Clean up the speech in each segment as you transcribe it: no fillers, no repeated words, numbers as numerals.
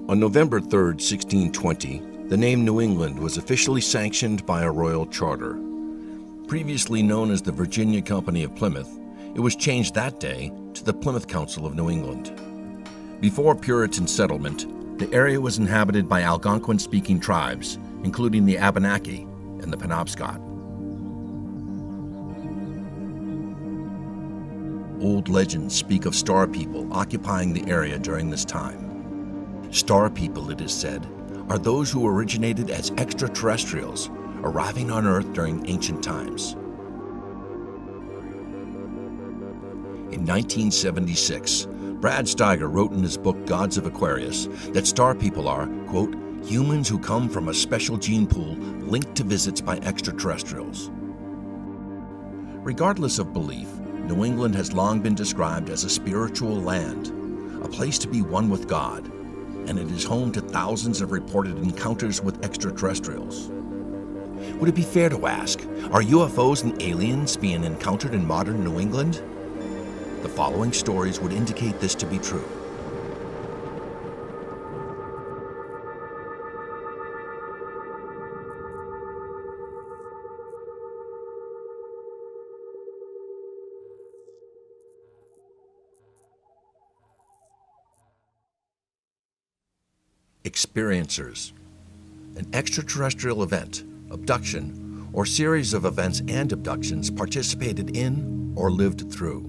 On November 3, 1620, the name New England was officially sanctioned by a royal charter. Previously known as the Virginia Company of Plymouth, it was changed that day to the Plymouth Council of New England. Before Puritan settlement, the area was inhabited by Algonquin-speaking tribes, including the Abenaki and the Penobscot. Old legends speak of star people occupying the area during this time. Star people, it is said, are those who originated as extraterrestrials, arriving on Earth during ancient times. In 1976, Brad Steiger wrote in his book Gods of Aquarius that star people are, quote, humans who come from a special gene pool linked to visits by extraterrestrials. Regardless of belief, New England has long been described as a spiritual land, a place to be one with God, and it is home to thousands of reported encounters with extraterrestrials. Would it be fair to ask, are UFOs and aliens being encountered in modern New England? The following stories would indicate this to be true. Experiencers. An extraterrestrial event, abduction, or series of events and abductions participated in or lived through.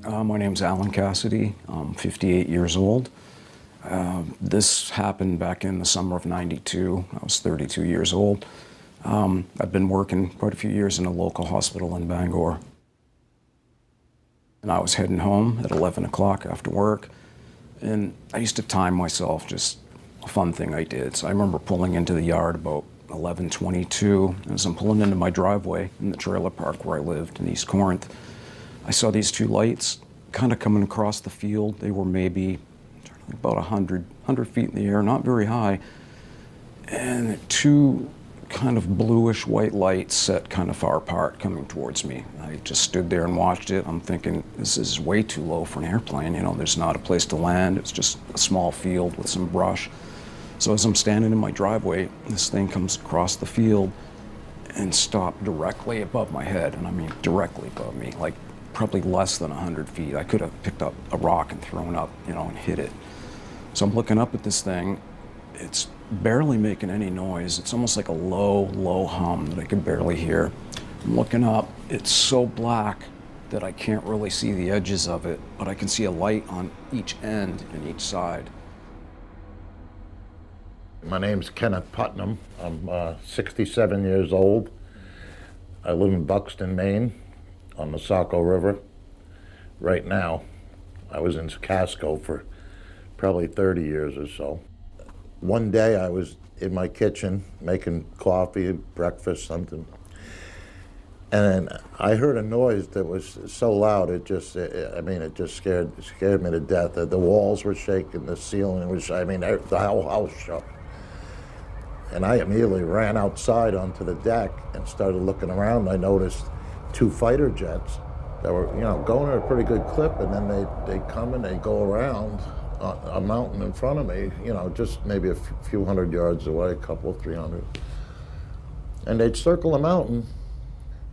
My name's Alan Cassidy. I'm 58 years old. This happened back in the summer of '92. I was 32 years old. I've been working quite a few years in a local hospital in Bangor. And I was heading home at 11 o'clock after work. And I used to time myself, just a fun thing I did. So I remember pulling into the yard about 11:22. As I'm pulling into my driveway in the trailer park where I lived in East Corinth, I saw these two lights kind of coming across the field. They were maybe about 100 feet in the air, not very high. And two kind of bluish white lights set kind of far apart coming towards me. I just stood there and watched it. I'm thinking, this is way too low for an airplane. You know, there's not a place to land. It's just a small field with some brush. So as I'm standing in my driveway, this thing comes across the field and stopped directly above my head. And I mean, directly above me, like probably less than 100 feet. I could have picked up a rock and thrown up, you know, and hit it. So I'm looking up at this thing. It's barely making any noise. It's almost like a low hum that I could barely hear. I'm looking up. It's so black that I can't really see the edges of it, but I can see a light on each end and each side. My name's Kenneth Putnam. I'm 67 years old. I live in Buxton, Maine, on the Saco River. Right now, I was in Casco for probably 30 years or so. One day I was in my kitchen making coffee, breakfast, something, and I heard a noise that was so loud it just scared me to death. The walls were shaking, the ceiling was, the whole house shook. And I immediately ran outside onto the deck and started looking around. I noticed two fighter jets that were, going at a pretty good clip, and then they come and they go around a mountain in front of me, just maybe a few hundred yards away, a couple, 300. And they'd circle the mountain,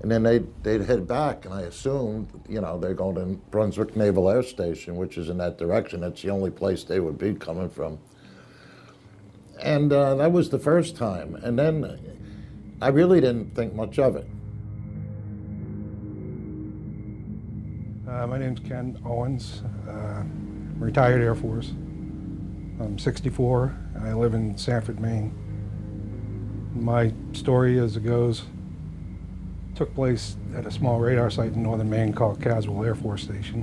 and then they'd head back, and I assumed, they're going to Brunswick Naval Air Station, which is in that direction. That's the only place they would be coming from. And that was the first time. And then I really didn't think much of it. My name's Ken Owens. I'm retired Air Force. I'm 64, and I live in Sanford, Maine. My story, as it goes, took place at a small radar site in northern Maine called Caswell Air Force Station,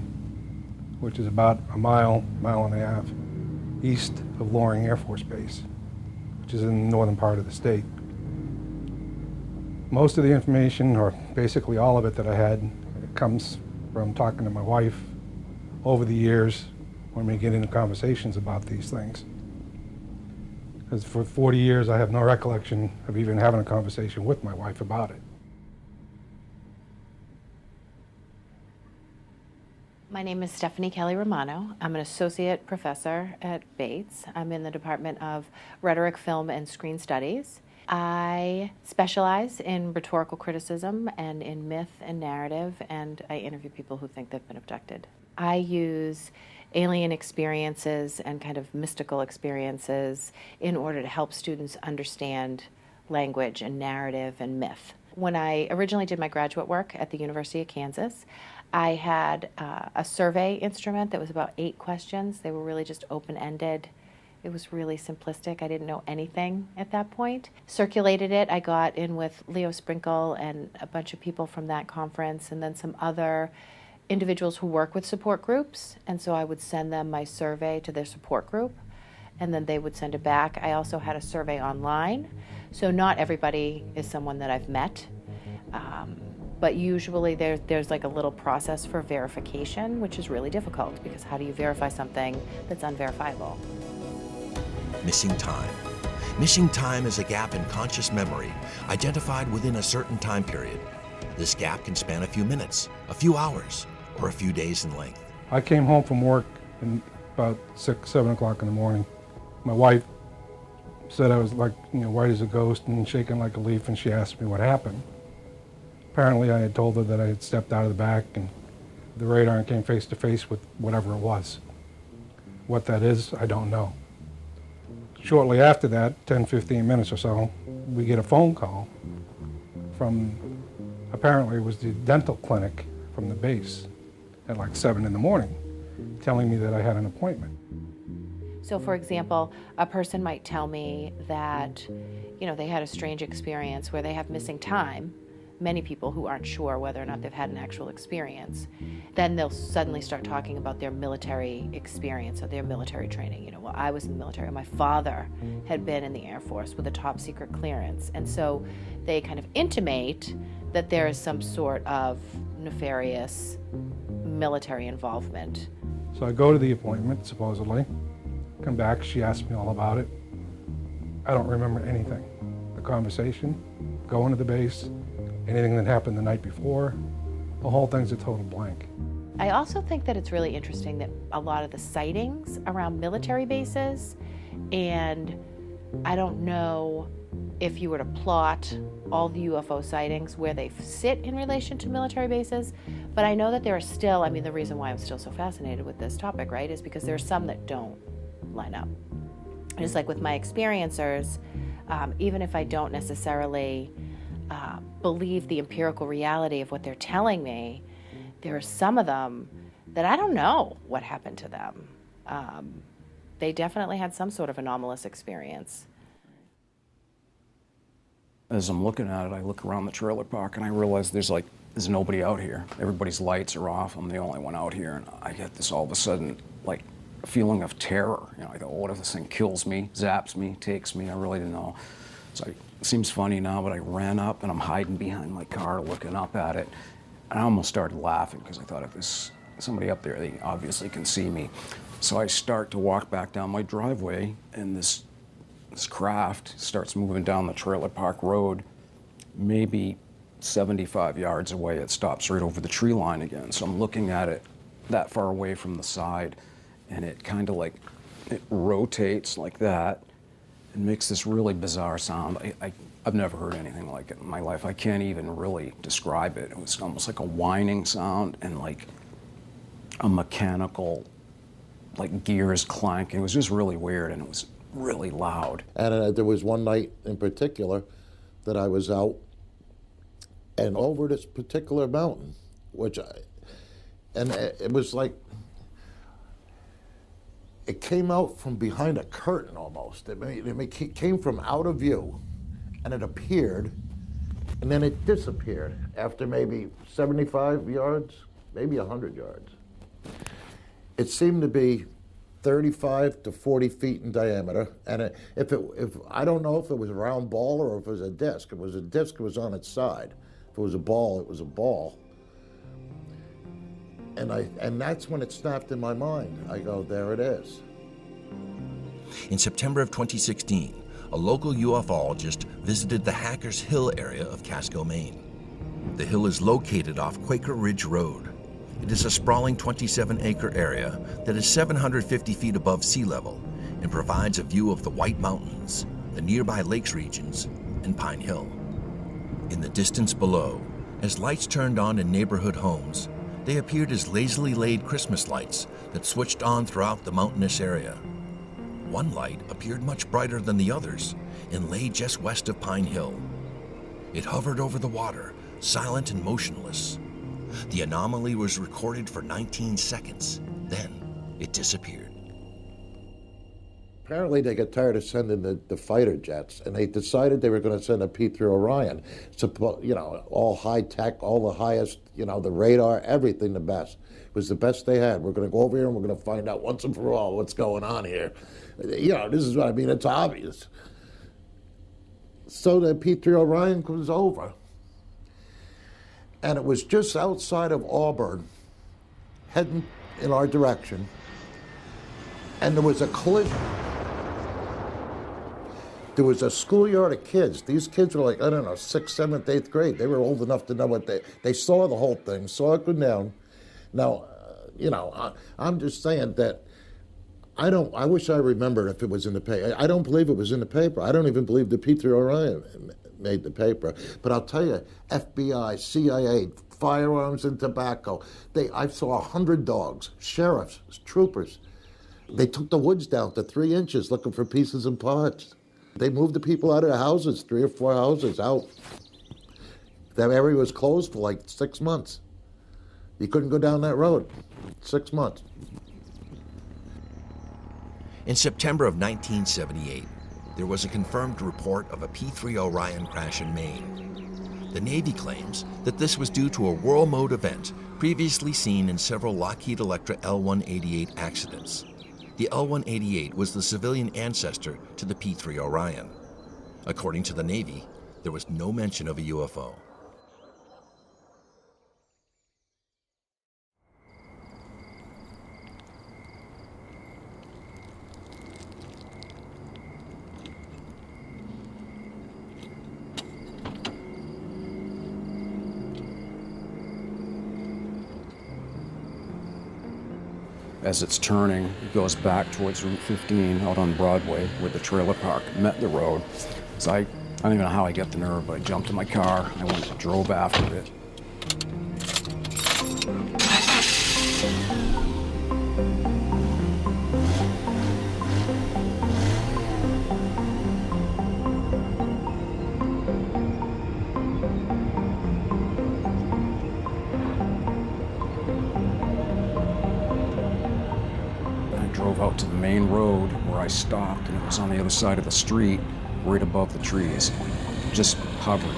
which is about a mile and a half east of Loring Air Force Base, which is in the northern part of the state. Most of the information, or basically all of it that I had, comes from talking to my wife over the years when we get into conversations about these things. Because for 40 years I have no recollection of even having a conversation with my wife about it. My name is Stephanie Kelly Romano. I'm an associate professor at Bates. I'm in the Department of Rhetoric, Film, and Screen Studies. I specialize in rhetorical criticism and in myth and narrative, and I interview people who think they've been abducted. I use alien experiences and kind of mystical experiences in order to help students understand language and narrative and myth. When I originally did my graduate work at the University of Kansas, I had a survey instrument that was about 8 questions. They were really just open-ended. It was really simplistic. I didn't know anything at that point. Circulated it. I got in with Leo Sprinkle and a bunch of people from that conference, and then some other individuals who work with support groups. And so I would send them my survey to their support group, and then they would send it back. I also had a survey online. So not everybody is someone that I've met. But usually there's like a little process for verification, which is really difficult, because how do you verify something that's unverifiable? Missing time. Missing time is a gap in conscious memory identified within a certain time period. This gap can span a few minutes, a few hours, or a few days in length. I came home from work about 6, 7 o'clock in the morning. My wife said I was like, white as a ghost and shaking like a leaf, and she asked me what happened. Apparently I had told her that I had stepped out of the back and the radar came face to face with whatever it was. What that is, I don't know. Shortly after that, 10, 15 minutes or so, we get a phone call from, apparently it was the dental clinic from the base at like 7 in the morning, telling me that I had an appointment. So for example, a person might tell me that, they had a strange experience where they have missing time. Many people who aren't sure whether or not they've had an actual experience, then they'll suddenly start talking about their military experience or their military training. Well, I was in the military. My father had been in the Air Force with a top secret clearance. And so they kind of intimate that there is some sort of nefarious military involvement. So I go to the appointment, supposedly, come back, she asked me all about it. I don't remember anything. The conversation, going to the base, anything that happened the night before, the whole thing's a total blank. I also think that it's really interesting that a lot of the sightings around military bases, and I don't know if you were to plot all the UFO sightings where they sit in relation to military bases, but I know that there are still, the reason why I'm still so fascinated with this topic, right, is because there are some that don't line up. Just like with my experiencers, even if I don't necessarily believe the empirical reality of what they're telling me, there are some of them that I don't know what happened to them. They definitely had some sort of anomalous experience. As I'm looking at it, I look around the trailer park and I realize there's nobody out here. Everybody's lights are off. I'm the only one out here, and I get this all of a sudden feeling of terror. I go, what if this thing kills me, zaps me, takes me? I really didn't know. So it seems funny now, but I ran up and I'm hiding behind my car looking up at it. And I almost started laughing because I thought, if there's somebody up there, they obviously can see me. So I start to walk back down my driveway, and this craft starts moving down the trailer park road. Maybe 75 yards away, it stops right over the tree line again. So I'm looking at it that far away from the side, and it kind of it rotates like that. It makes this really bizarre sound. I've never heard anything like it in my life. I can't even really describe it. It was almost like a whining sound and like a mechanical, gears clanking. It was just really weird, and it was really loud. And there was one night in particular that I was out and over this particular mountain, and it was like, it came out from behind a curtain almost. It came from out of view, and it appeared, and then it disappeared after maybe 75 yards, maybe 100 yards. It seemed to be 35 to 40 feet in diameter, and if I don't know if it was a round ball or if it was a disc. If it was a disc, it was on its side. If it was a ball, it was a ball. And that's when it snapped in my mind. I go, there it is. In September of 2016, a local ufologist visited the Hackers Hill area of Casco, Maine. The hill is located off Quaker Ridge Road. It is a sprawling 27-acre area that is 750 feet above sea level and provides a view of the White Mountains, the nearby lakes regions, and Pine Hill. In the distance below, as lights turned on in neighborhood homes, they appeared as lazily laid Christmas lights that switched on throughout the mountainous area. One light appeared much brighter than the others and lay just west of Pine Hill. It hovered over the water, silent and motionless. The anomaly was recorded for 19 seconds. Then it disappeared. Apparently they got tired of sending the fighter jets, and they decided they were going to send a P-3 Orion. All high tech, all the highest, the radar, everything the best. It was the best they had. We're going to go over here and we're going to find out once and for all what's going on here. This is what I mean. It's obvious. So the P-3 Orion comes over, and it was just outside of Auburn, heading in our direction, and there was a collision. There was a schoolyard of kids. These kids were like, I don't know, 6th, 7th, 8th grade. They were old enough to know what they saw the whole thing, saw it go down. Now, I'm just saying that I wish I remembered if it was in the paper. I don't believe it was in the paper. I don't even believe the P-3 Orion made the paper. But I'll tell you, FBI, CIA, firearms and tobacco, I saw 100 dogs, sheriffs, troopers. They took the woods down to 3 inches looking for pieces and parts. They moved the people out of the houses, 3 or 4 houses out. That area was closed for like 6 months. You couldn't go down that road. 6 months. In September of 1978, there was a confirmed report of a P-3 Orion crash in Maine. The Navy claims that this was due to a whirl mode event previously seen in several Lockheed Electra L-188 accidents. The L-188 was the civilian ancestor to the P-3 Orion. According to the Navy, there was no mention of a UFO. As it's turning, it goes back towards Route 15 out on Broadway where the trailer park met the road. So I don't even know how I got the nerve, but I jumped in my car, I went and drove after it. Drove out to the main road where I stopped, and it was on the other side of the street, right above the trees, just hovering.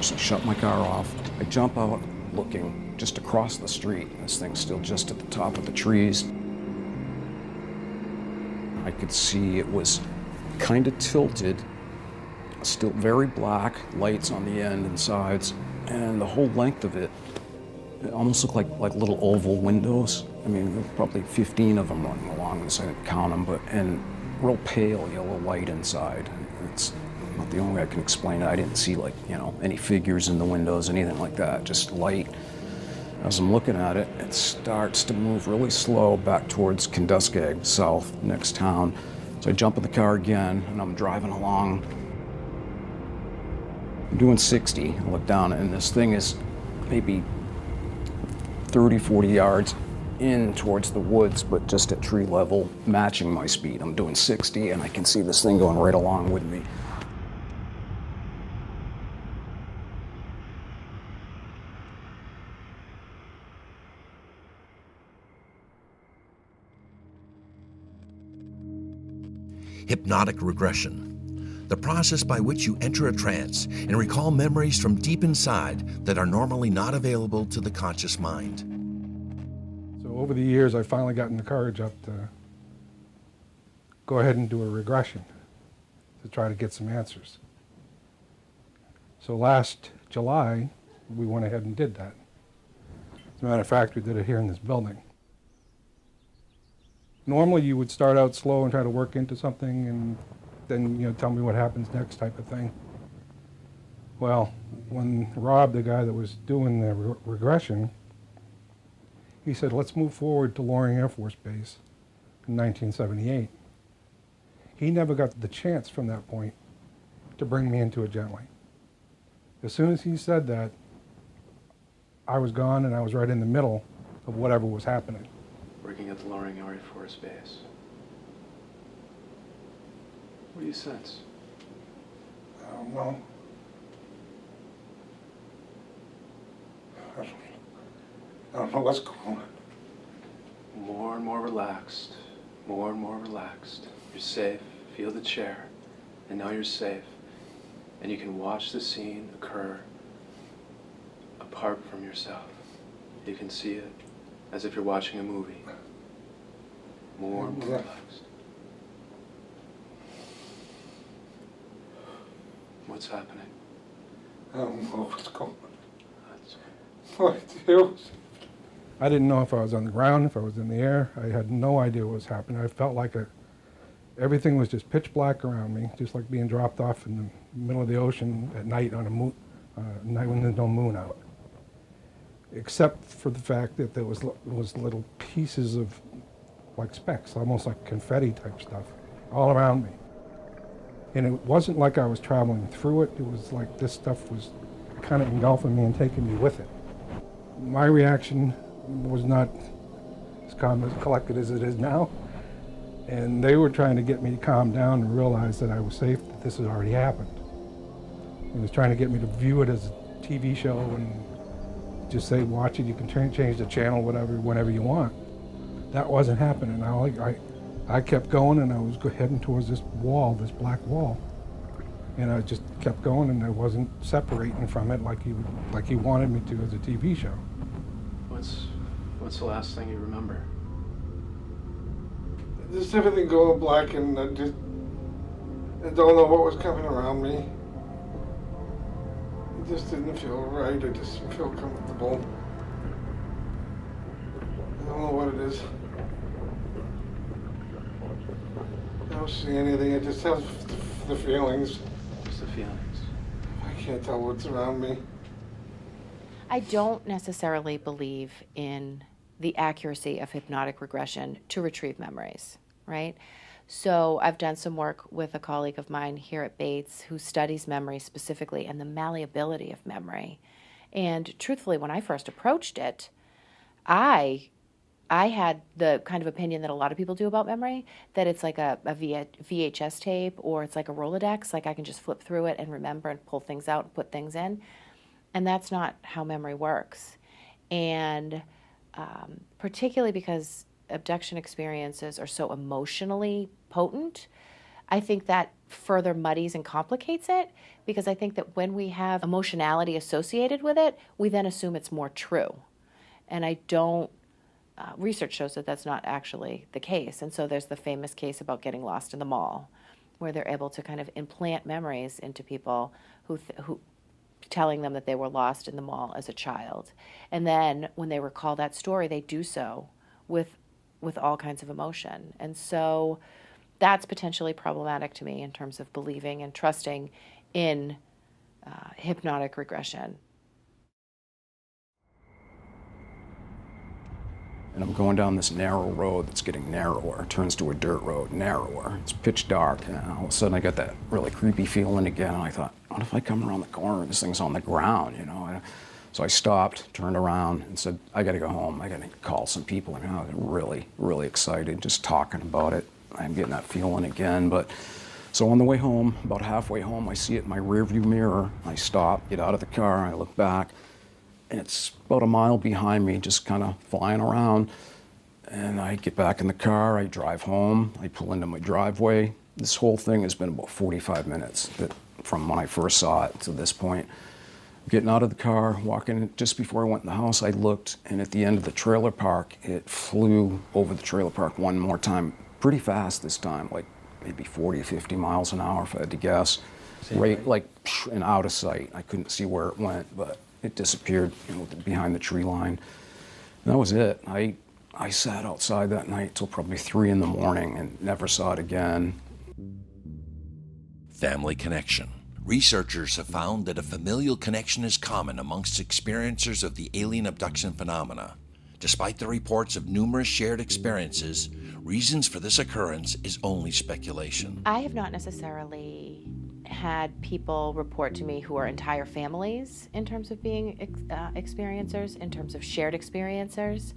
So I shut my car off. I jump out looking just across the street. This thing's still just at the top of the trees. I could see it was kind of tilted, still very black, lights on the end and sides, and the whole length of it almost looked like little oval windows. I mean, there were probably 15 of them running along this. I didn't count them, and real pale yellow light inside. It's not the only way I can explain it. I didn't see any figures in the windows, anything like that, just light. As I'm looking at it, it starts to move really slow back towards Kentuskeg, south, next town. So I jump in the car again, and I'm driving along. I'm doing 60. I look down, and this thing is maybe 30, 40 yards in towards the woods, but just at tree level, matching my speed. I'm doing 60, and I can see this thing going right along with me. Hypnotic regression, the process by which you enter a trance and recall memories from deep inside that are normally not available to the conscious mind. So over the years, I finally gotten the courage up to go ahead and do a regression to try to get some answers. So last July, we went ahead and did that. As a matter of fact, we did it here in this building. Normally, you would start out slow and try to work into something, and then tell me what happens next, type of thing. Well, when Rob, the guy that was doing the regression, he said, let's move forward to Loring Air Force Base in 1978. He never got the chance from that point to bring me into it gently. As soon as he said that, I was gone and I was right in the middle of whatever was happening. Working at the Loring Air Force Base. What do you sense? I don't know. I don't know what's going on. More and more relaxed. More and more relaxed. You're safe. Feel the chair. And now you're safe. And you can watch the scene occur apart from yourself. You can see it as if you're watching a movie. More and more relaxed. What's happening? I don't know what's going on. That's What do? I didn't know if I was on the ground, if I was in the air. I had no idea what was happening. I felt like everything was just pitch black around me, just like being dropped off in the middle of the ocean at night on a night when there's no moon out. Except for the fact that there was little pieces of like specks, almost like confetti type stuff, all around me. And it wasn't like I was traveling through it. It was like this stuff was kind of engulfing me and taking me with it. My reaction was not as calm as collected as it is now. And they were trying to get me to calm down and realize that I was safe, that this had already happened. It was trying to get me to view it as a TV show and just say, watch it, you can change the channel, whatever, whenever you want. That wasn't happening. I kept going and I was heading towards this wall, this black wall. And I just kept going and I wasn't separating from it like he wanted me to as a TV show. What's the last thing you remember? Just everything going black and I don't know what was coming around me. It just didn't feel right. I just didn't feel comfortable. I don't know what it is. I don't see anything. I just have the feelings. What's the feelings? I can't tell what's around me. I don't necessarily believe in the accuracy of hypnotic regression to retrieve memories, right? So I've done some work with a colleague of mine here at Bates who studies memory specifically and the malleability of memory. And truthfully, when I first approached it, I had the kind of opinion that a lot of people do about memory, that it's like a VHS tape or it's like a Rolodex, like I can just flip through it and remember and pull things out and put things in. And that's not how memory works. And particularly because abduction experiences are so emotionally potent, I think that further muddies and complicates it, because I think that when we have emotionality associated with it, we then assume it's more true. And I don't, research shows that that's not actually the case. And so there's the famous case about getting lost in the mall, where they're able to kind of implant memories into people who telling them that they were lost in the mall as a child. And then when they recall that story, they do so with all kinds of emotion. And so that's potentially problematic to me in terms of believing and trusting in hypnotic regression. And I'm going down this narrow road that's getting narrower. It turns to a dirt road, narrower. It's pitch dark, and all of a sudden I got that really creepy feeling again. And I thought, what if I come around the corner, this thing's on the ground, you know? So I stopped, turned around, and said, I gotta go home. I gotta call some people. I was really, really excited just talking about it. I'm getting that feeling again. But so on the way home, about halfway home, I see it in my rearview mirror. I stop, get out of the car, I look back, and it's about a mile behind me, just kind of flying around. And I get back in the car, I drive home, I pull into my driveway. This whole thing has been about 45 minutes from when I first saw it to this point. Getting out of the car, walking, just before I went in the house, I looked, and at the end of the trailer park, it flew over the trailer park one more time, pretty fast this time, like maybe 40, 50 miles an hour, if I had to guess. Right, like, and out of sight. I couldn't see where it went, but it disappeared, you know, behind the tree line. And that was it. I sat outside that night till probably 3 in the morning and never saw it again. Family connection, Researchers have found that a familial connection is common amongst experiencers of the alien abduction phenomena. Despite the reports of numerous shared experiences, reasons for this occurrence is only speculation. I have not necessarily had people report to me who are entire families in terms of being experiencers, in terms of shared experiencers.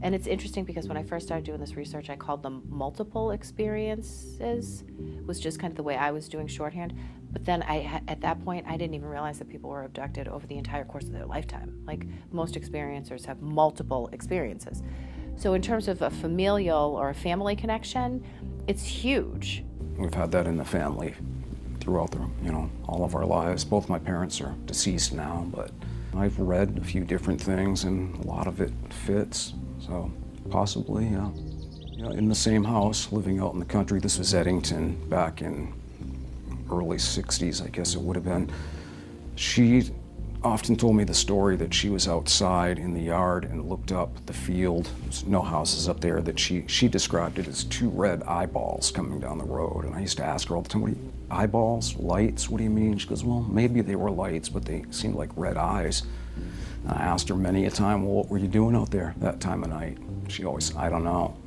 And it's interesting because when I first started doing this research, I called them multiple experiences, was just kind of the way I was doing shorthand. But then at that point, I didn't even realize that people were abducted over the entire course of their lifetime. Like, most experiencers have multiple experiences. So in terms of a familial or a family connection, it's huge. We've had that in the family throughout all of our lives. Both my parents are deceased now, but I've read a few different things and a lot of it fits. So possibly, yeah. In the same house, living out in the country. This was Eddington back in early 60s, I guess it would have been. She often told me the story that she was outside in the yard and looked up the field. There's no houses up there, that she described it as two red eyeballs coming down the road. And I used to ask her all the time, what do you, eyeballs, lights, what do you mean? She goes, well, maybe they were lights, but they seemed like red eyes. And I asked her many a time, well, what were you doing out there that time of night? She always, I don't know.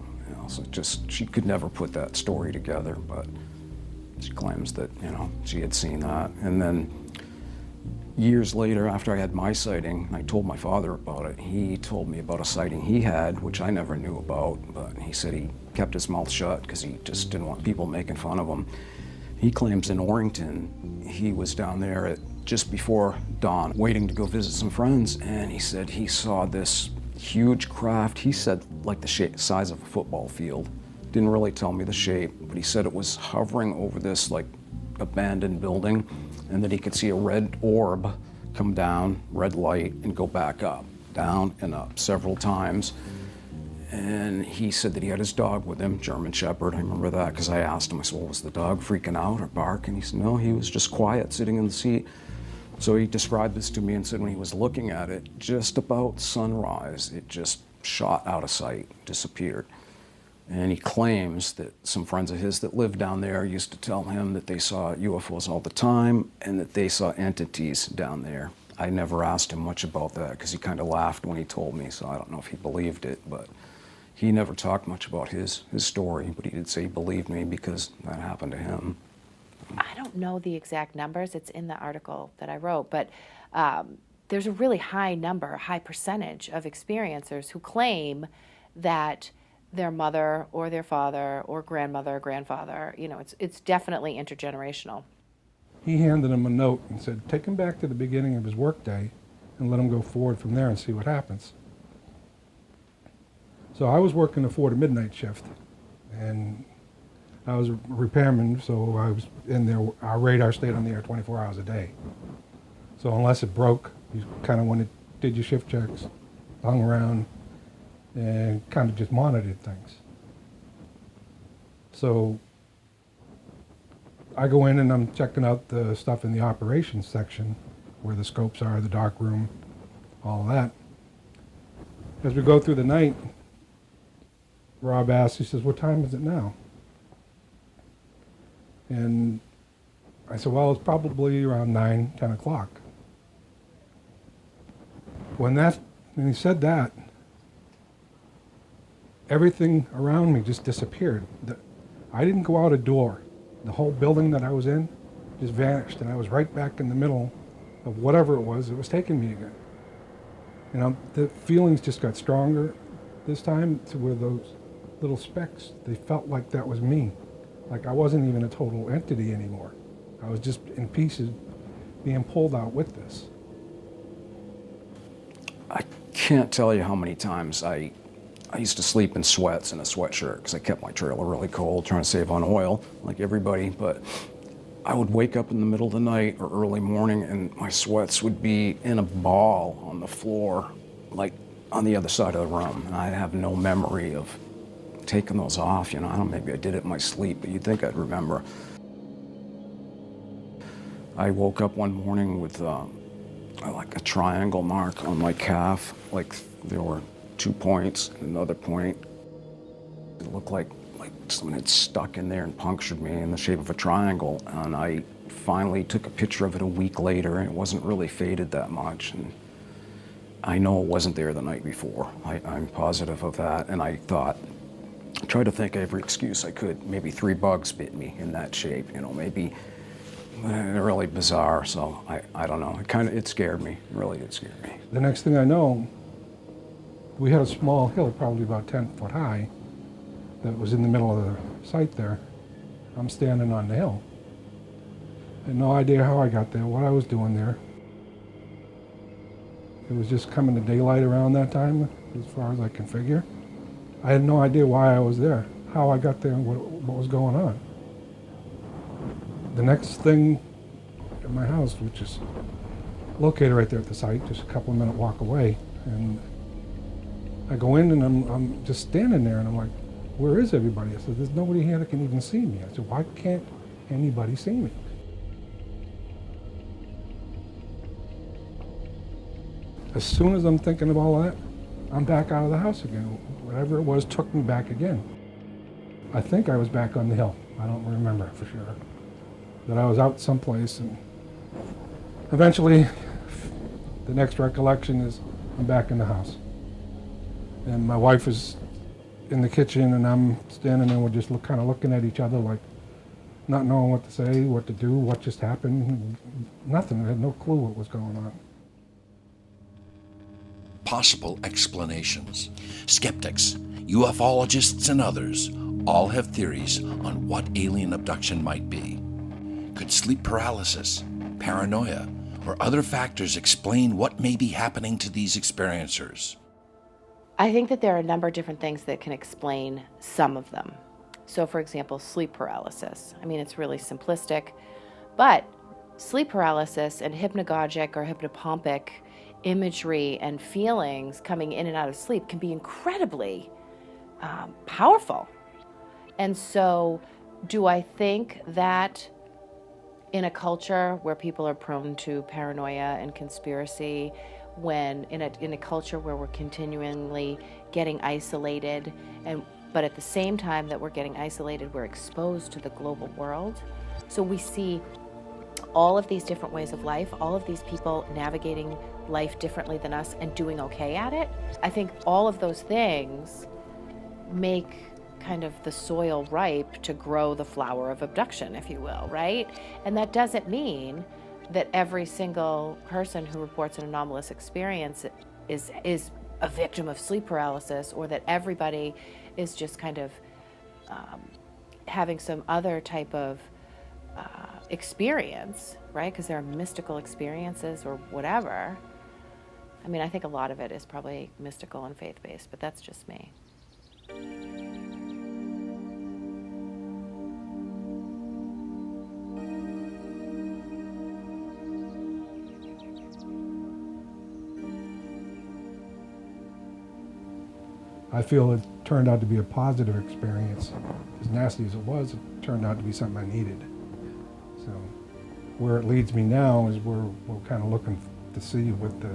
So she could never put that story together, but she claims that, she had seen that. And then years later, after I had my sighting, I told my father about it. He told me about a sighting he had, which I never knew about, but he said he kept his mouth shut because he just didn't want people making fun of him. He claims in Orrington, he was down there at just before dawn, waiting to go visit some friends, and he said he saw this huge craft. He said like the size of a football field. Didn't really tell me the shape, but he said it was hovering over this like abandoned building, and that he could see a red orb come down, red light, and go back up, down and up several times. And he said that he had his dog with him, German Shepherd. I remember that because I asked him, I said, well, was the dog freaking out or bark? And he said, no, he was just quiet, sitting in the seat. So he described this to me and said when he was looking at it, just about sunrise, it just shot out of sight, disappeared. And he claims that some friends of his that lived down there used to tell him that they saw UFOs all the time and that they saw entities down there. I never asked him much about that because he kind of laughed when he told me, so I don't know if he believed it, but he never talked much about his story, but he did say he believed me because that happened to him. I don't know the exact numbers. It's in the article that I wrote, but there's a really high number, a high percentage of experiencers who claim that their mother or their father or grandmother or grandfather, it's definitely intergenerational. He handed him a note and said, take him back to the beginning of his workday and let him go forward from there and see what happens. So I was working a 4 to midnight shift, and I was a repairman, so I was in there. Our radar stayed on the air 24 hours a day. So unless it broke, you kind of did your shift checks, hung around, and kind of just monitored things. So I go in and I'm checking out the stuff in the operations section, where the scopes are, the dark room, all of that. As we go through the night, Rob asks, he says, what time is it now? And I said, well, it's probably around 9, 10 o'clock. When he said that, everything around me just disappeared. I didn't go out a door. The whole building that I was in just vanished, and I was right back in the middle of whatever it was taking me again. The feelings just got stronger this time, to where those little specks, they felt like that was me. Like I wasn't even a total entity anymore. I was just in pieces being pulled out with this. I can't tell you how many times I used to sleep in sweats in a sweatshirt because I kept my trailer really cold, trying to save on oil like everybody. But I would wake up in the middle of the night or early morning and my sweats would be in a ball on the floor, like on the other side of the room. And I have no memory of taking those off. I don't know, maybe I did it in my sleep, but you'd think I'd remember. I woke up one morning with like a triangle mark on my calf, like there were 2 points and another point. It looked like someone had stuck in there and punctured me in the shape of a triangle, and I finally took a picture of it a week later, and it wasn't really faded that much. And I know it wasn't there the night before. I'm positive of that. And I tried to think of every excuse I could. Maybe 3 bugs bit me in that shape, you know, maybe really bizarre. So I don't know. It scared me. Really did scare me. The next thing I know, we had a small hill, probably about 10 foot high, that was in the middle of the site there. I'm standing on the hill. I had no idea how I got there, what I was doing there. It was just coming to daylight around that time, as far as I can figure. I had no idea why I was there, how I got there, and what was going on. The next thing at my house, which is located right there at the site, just a couple of minute walk away, and I go in and I'm just standing there and I'm like, where is everybody? I said, there's nobody here that can even see me. I said, why can't anybody see me? As soon as I'm thinking of all that, I'm back out of the house again. Whatever it was took me back again. I think I was back on the hill. I don't remember for sure. But I was out someplace, and eventually the next recollection is I'm back in the house. And my wife is in the kitchen, and I'm standing there, we're just kind of looking at each other like not knowing what to say, what to do, what just happened. Nothing. I had no clue what was going on. Possible explanations. Skeptics, ufologists, and others all have theories on what alien abduction might be. Could sleep paralysis, paranoia, or other factors explain what may be happening to these experiencers? I think that there are a number of different things that can explain some of them. So for example, sleep paralysis. I mean, it's really simplistic, but sleep paralysis and hypnagogic or hypnopompic imagery and feelings coming in and out of sleep can be incredibly powerful. And so do I think that in a culture where people are prone to paranoia and conspiracy, when in a culture where we're continually getting isolated, but at the same time that we're getting isolated, we're exposed to the global world. So we see all of these different ways of life, all of these people navigating life differently than us and doing okay at it. I think all of those things make kind of the soil ripe to grow the flower of abduction, if you will, right? And that doesn't mean that every single person who reports an anomalous experience is a victim of sleep paralysis, or that everybody is just kind of having some other type of experience, right? Because there are mystical experiences or whatever. I mean, I think a lot of it is probably mystical and faith-based, but that's just me. I feel it turned out to be a positive experience. As nasty as it was, it turned out to be something I needed. So where it leads me now is we're kind of looking to see what the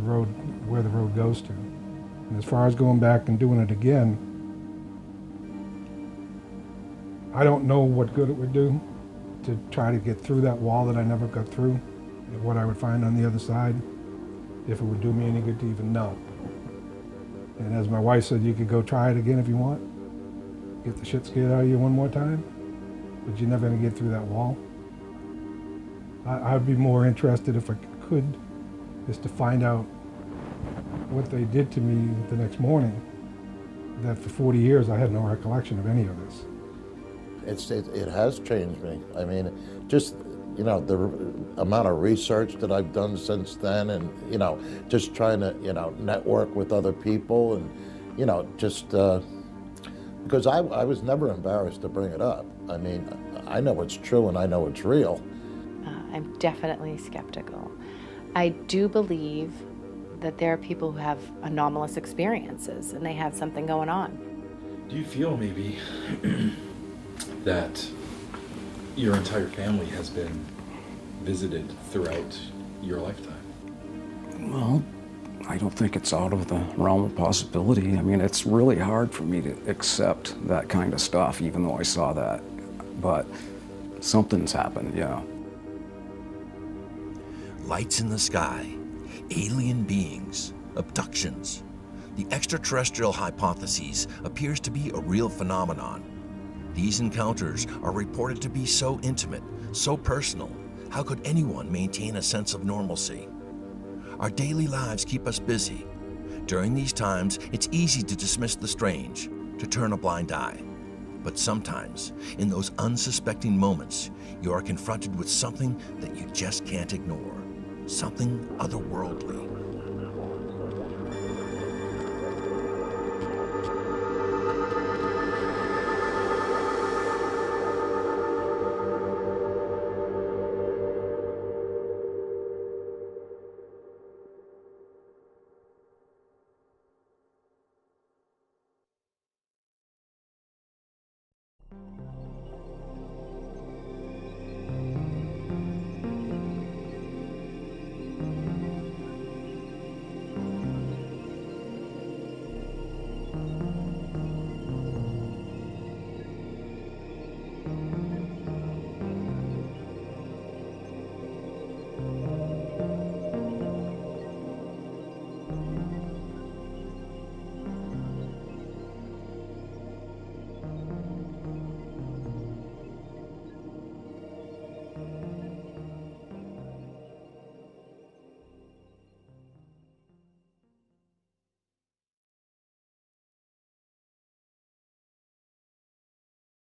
road, where the road goes to. And as far as going back and doing it again, I don't know what good it would do to try to get through that wall that I never got through, and what I would find on the other side, if it would do me any good to even know. And as my wife said, you could go try it again if you want. Get the shit scared out of you one more time, but you're never gonna get through that wall. I'd be more interested, if I could, is to find out what they did to me the next morning, that for 40 years I had no recollection of any of this. It has changed me. I mean, just, you know, the amount of research that I've done since then, and, you know, just trying to, you know, network with other people, and, you know, just because I was never embarrassed to bring it up. I mean, I know it's true and I know it's real. I'm definitely skeptical. I do believe that there are people who have anomalous experiences and they have something going on. Do you feel maybe that your entire family has been visited throughout your lifetime? Well, I don't think it's out of the realm of possibility. I mean, it's really hard for me to accept that kind of stuff, even though I saw that. But something's happened, yeah. Lights in the sky, alien beings, abductions. The extraterrestrial hypothesis appears to be a real phenomenon. These encounters are reported to be so intimate, so personal. How could anyone maintain a sense of normalcy? Our daily lives keep us busy. During these times, it's easy to dismiss the strange, to turn a blind eye. But sometimes, in those unsuspecting moments, you are confronted with something that you just can't ignore, something otherworldly.